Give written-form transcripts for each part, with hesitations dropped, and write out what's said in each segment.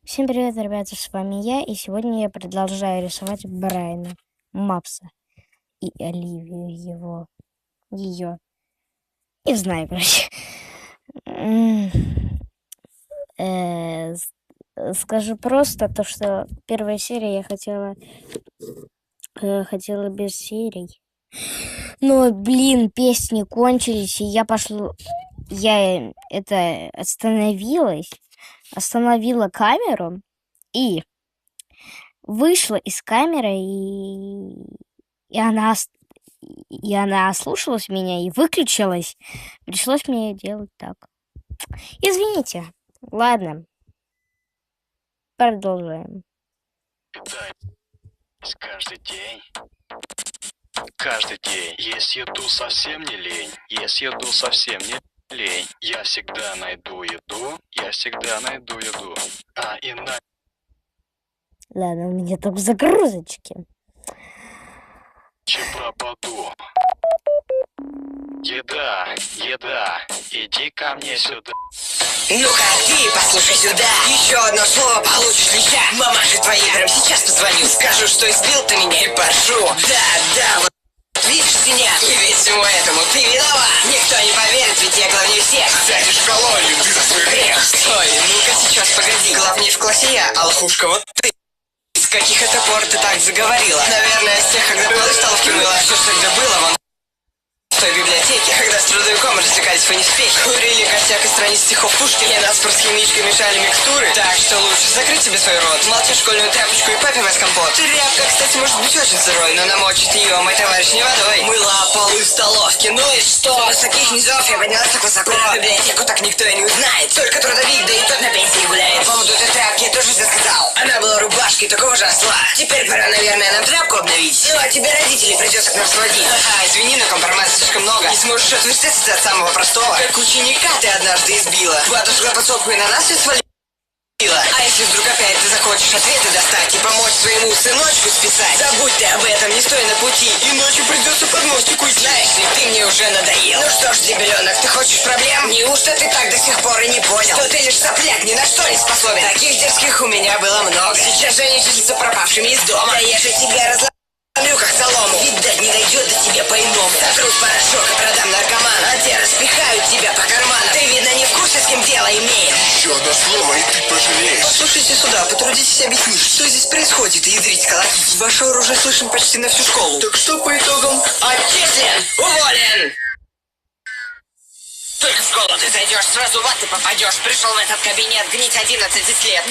Всем привет, ребята, с вами я, и сегодня я продолжаю рисовать Брайана, Мапса и Оливию ее. Не знаю, короче. Э, Скажу просто то, что первая серия я хотела без серий. Но, блин, песни кончились, и я это остановила камеру и вышла из камеры, и она ослушалась меня и выключилась. Пришлось мне делать так. Извините. Ладно, продолжаем. Каждый день есть еду совсем не лень, есть еду совсем не лень. Я всегда найду еду, а иначе Ладно, у меня только загрузочки. пропаду. Еда, иди ко мне сюда. Ну-ка, ты послушай сюда. Еще одно слово получишь леща. Мамаше твоей прям сейчас позвоню. Скажу, что избил ты меня и пошу. Да, вот видишь синяк. И ведь всему этому ты виноват. Никто не поверит, ведь я главнее всех. Сядешь в колонию, ты за свой грех. Стой, ну-ка сейчас погоди. Главнее в классе я, а лохушка вот ты. С каких это пор ты так заговорила? Наверное, с тех, когда полы в столовке мыла. Что ж тогда было, вон в той библиотеке, когда с трудовиком развлекались вы не спеть. Курили косяк из страниц стихов Пушкина. Нас с химичкой мешали микстуры. Так что лучше закрыть себе свой рот. Молчи школьную тряпочку и попивать компот. Тряпка, кстати, может быть очень сырой, но намочит ее мой товарищ не водой. Мыла полы в столовке, ну и что? С таких низов я поднялась так высоко. Про библиотеку так никто и не узнает. Только трудовик, да и тот на пенсии гуляет. По поводу этой тряпки я тоже сказал. Она была рубашкой такого же осла. Теперь пора, наверное, нам тряпку обновить. Ну а тебе родителей придется к нам сводить. Ага, извини, но компромат слишком много. Не сможешь отвертеться от самого простого. Как ученика ты однажды избила. Батушка подсобку и на нас все свалила. А если вдруг опять ты захочешь ответы достать и помочь своему сыночку списать, забудь ты об этом, не стой на пути. И ночью придется под мостик уйти. Знаешь ли, ты мне уже надоел. Ну что ж, дебиленок, ты хочешь проблем? Неужто ты так до сих пор и не понял, что ты лишь сопляк, ни на что не способен? Таких дерзких у меня было много. Сейчас же они числятся пропавшими из дома. Да я же тебя разломлю как солому. Видать, не дойдет до тебя по-иному. Сотру в порошок и продам наркомана. А те распихают тебя по карманам. Ты, видно, не в курсе, с кем дело имеешь. Еще одно слово, и ты пожалеешь. Послушайте сюда, потрудитесь объяснить, что здесь происходит, и ядрить колотить. Ваше оружие слышим почти на всю школу. Так что по итогам? Отчислен! Уволен! Только в школу ты зайдешь, сразу в ад ты попадешь. Пришел в этот кабинет гнить 11 лет.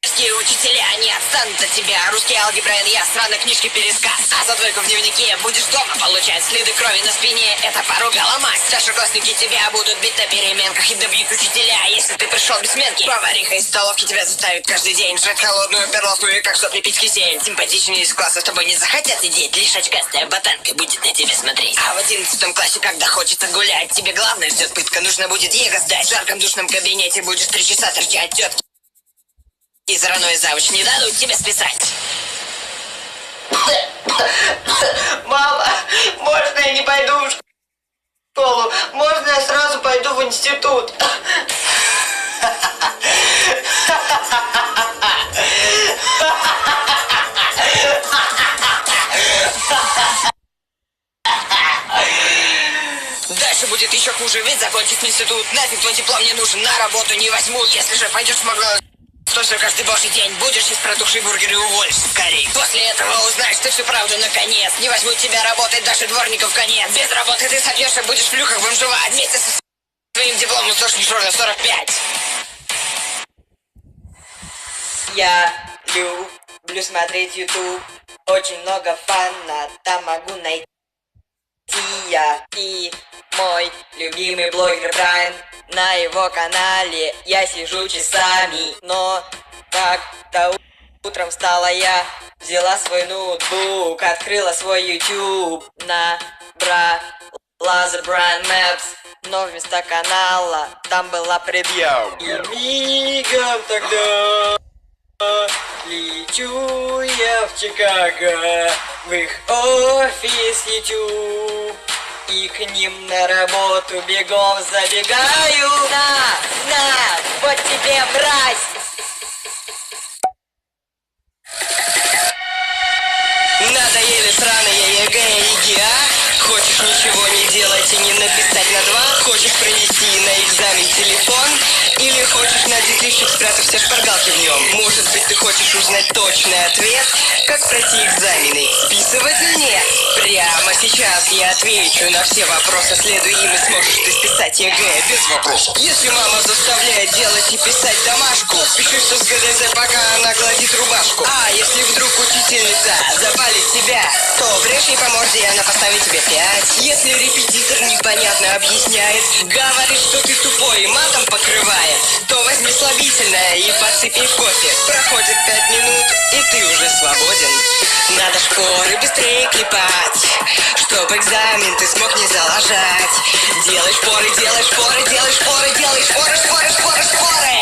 Мерзкие учителя, они отстанут от тебя. Русский алгебра, я странно книжки пересказ. А за двойку в дневнике будешь дома получать. Следы крови на спине, это поругала мать. Старшеклассники тебя будут бить на переменках и добьют учителя, если ты пришел без сменки. Повариха из столовки тебя заставит каждый день жрать холодную перловку и как сопли пить кисель. Симпатичнее из класса с тобой не захотят сидеть. Лишь очкастая ботанка будет на тебя смотреть. А в 11 классе, когда хочется гулять, тебе главное ждет пытка, нужно будет его сдать. В жарком душном кабинете будешь 3 часа торчать. Тетки и зараной завуч не дадут тебе списать. Мама, можно я не пойду в школу? Можно я сразу пойду в институт? Дальше будет еще хуже, ведь закончив институт, нафиг твой диплом не нужен, на работу не возьмут. Если же пойдешь в Макдональдс, то что каждый божий день будешь есть протухший бургер и уволишься скорее. После этого узнаешь ты всю правду наконец. Не возьмут тебя работать даже дворников конец. Без работы ты сопьешься, будешь в люках бомжевать. Вместе со своим дипломом сошнешь ровно 45. Я люблю смотреть YouTube, очень много фана там могу найти я. И мой любимый блогер Брайан, на его канале я сижу часами. Но как-то утром встала я, взяла свой ноутбук, открыла свой YouTube, набрала The Brand Maps, но вместо канала там была предъява. И мигом тогда лечу я в Чикаго, в их офис YouTube, и к ним на работу бегом забегаю. На, вот тебе, мразь! пять и не написать на 2? Хочешь принести на экзамен телефон? Или хочешь надеть лифчик, спрятав все шпаргалки в нем? Может быть, ты хочешь узнать точный ответ? Как пройти экзамены? Списывать или нет? Прямо сейчас я отвечу на все вопросы. Следуй им и сможешь ты списать ЕГЭ без вопросов. Если мама заставляет делать и писать домашку, пиши все с ГДЗ, пока она гладит рубашку. А если вдруг учительница запалит тебя, то врежь ей по морде, и она поставит тебе 5. Если репетитор непонятно объясняет, говорит, что ты тупой и матом покрывает, то возьми слабительное и подсыпь ей в кофе. Проходит 5 минут, и ты уже свободен. Надо шпоры быстрее клепать, чтоб экзамен ты смог не залажать. Делай шпоры, делай шпоры, делай шпоры, делай шпоры, шпоры, шпоры, шпоры.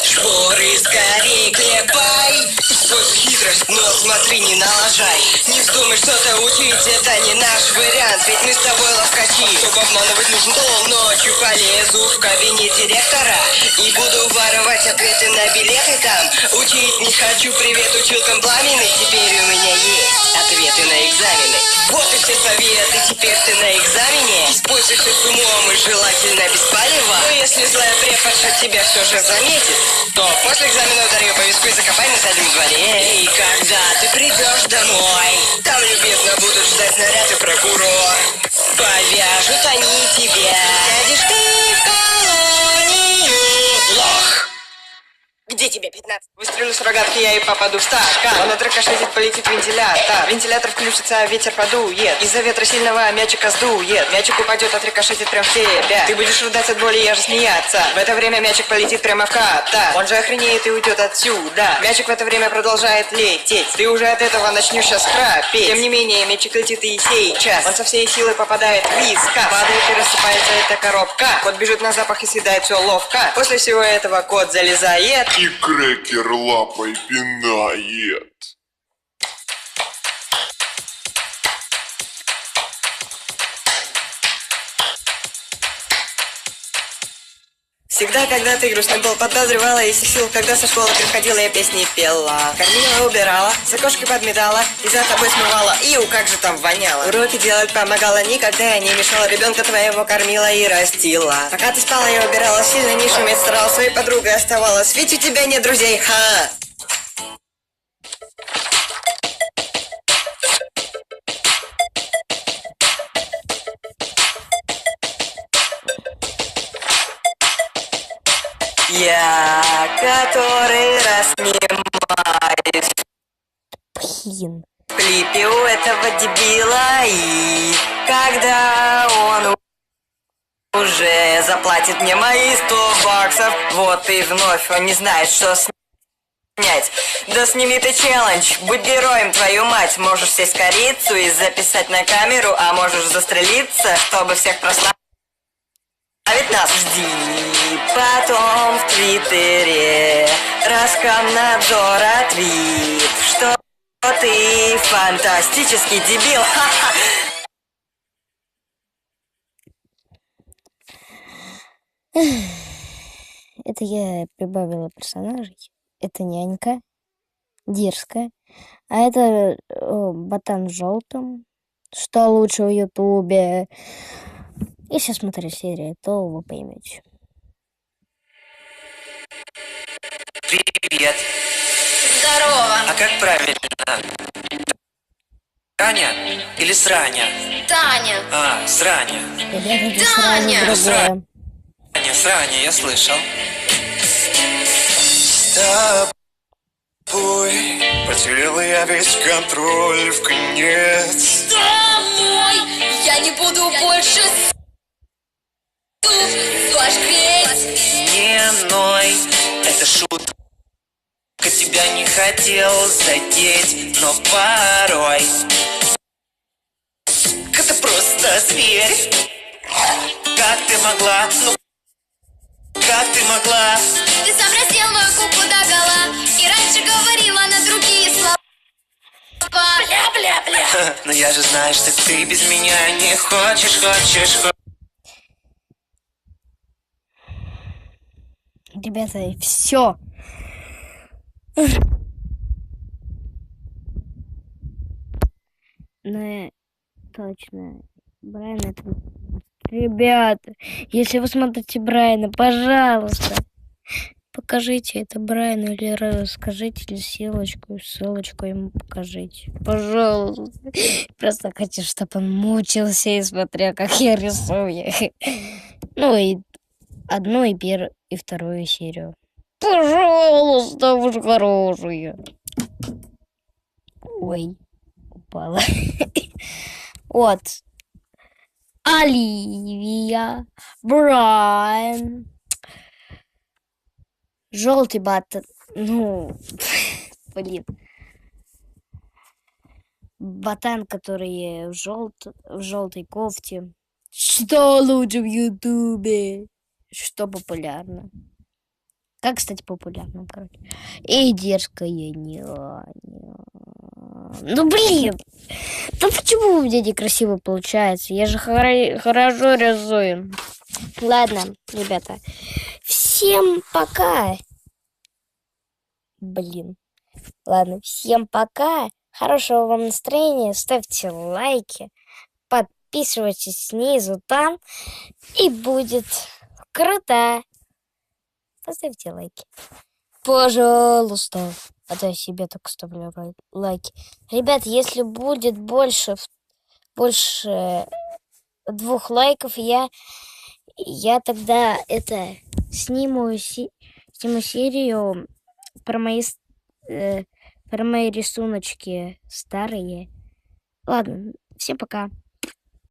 Шпоры скорее клепай. Используй хитрость, но смотри, не налажай. Не вздумай что-то учить, это не наш вариант, ведь мы с тобой ловкачи. Чтобы обманывать нужно, то ночью полезу в кабинет директора и буду воровать ответы на билеты там. Учить не хочу, привет училкам пламенных, теперь у меня есть ответы на экзамены. Вот и все советы, теперь ты на экзамене. Используй все с умом и желательно без палева. Но если злая преподша тебя все же заметит, то после экзамена ударь ее по виску и закопай на заднем дворе. И когда ты придешь домой, там любезно будут ждать наряд и прокурор. Повяжут они тебя, сядешь ты в колонию. Лох! Где тебе 15? Выстрелю с рогатки я и попаду в стакан. Он отрикошетит, полетит вентилятор. Вентилятор включится, а ветер подует. Из-за ветра сильного мячика сдует. Мячик упадет, отрикошетит прям в тебя. Ты будешь рыдать от боли, я же смеяться. В это время мячик полетит прямо в кота. Он же охренеет и уйдет отсюда. Мячик в это время продолжает лететь. Ты уже от этого начнешь сейчас храпеть. Тем не менее, мячик летит и сейчас. Он со всей силы попадает в виска. Падает и рассыпается эта коробка. Кот бежит на запах и съедает все ловко. После всего этого кот залезает и крекер лапой пинает. Всегда, когда ты грустным был, подозревала из сил, когда со школы приходила, я песни пела. Кормила, убирала, за кошкой подметала, и за тобой смывала, иу, как же там воняло. Уроки делать помогала, никогда я не мешала, ребенка твоего кормила и растила. Пока ты спала, я убирала, сильно не шуметь старалась, своей подругой оставалась, ведь у тебя нет друзей, ха! Я который раз снимаюсь Блин. в клипе у этого дебила, и когда он уже заплатит мне мои 100 баксов, вот и вновь он не знает, что снять. Да сними ты челлендж, будь героем, твою мать. Можешь сесть в корицу и записать на камеру, а можешь застрелиться, чтобы всех прославить. А ведь нас жди потом в Твиттере Роскомнадзор отвит, что ты фантастический дебил. Ха-ха. Это я прибавила персонажей. Это нянька, дерзкая. А это ботан в желтом. Что лучше в Ютубе? Если смотреть серию, то вы поймете. Привет. Здорово. А как правильно? Таня или Сраня? Таня. А, Сраня. Ребята, это Таня! сразу другое. Сраня, я слышал. С тобой потерял я весь контроль в конец. Домой. Я не буду больше ваш греть. Не ной, это шутка. Тебя не хотел задеть, но порой это просто зверь. Как ты могла? Ну, как ты могла? Ты сам раздел мою куклу догола и раньше говорила на другие слова. Бля-бля-бля. Но я же знаю, что ты без меня не хочешь. Ребята, все. Но точно Брайан, это... Ребята, если вы смотрите Брайана, пожалуйста, покажите это Брайану или расскажите или ссылочку ему покажите. Пожалуйста. Просто хочу, чтобы он мучился и смотрел, как я рисую. Ну и одну и вторую серию. Пожалуйста, уж хорошие. Ой, упала. Вот. Оливия, Брайан, желтый батон, ну, блин, ботан, который в желтой кофте. Что лучше в Ютубе? Что популярно? Как, кстати, популярно, короче. И дерзкая няня. Ну, блин! Да почему у меня некрасиво получается? Я же хорошо рисую. Ладно, ребята. Всем пока. Блин. Ладно, всем пока. Хорошего вам настроения. Ставьте лайки. Подписывайтесь снизу там. И будет круто. Поставьте лайки. Пожалуйста. А то я себе только ставлю лайки. Ребят, если будет больше 2 лайков, я тогда сниму серию про мои рисуночки старые. Ладно, всем пока.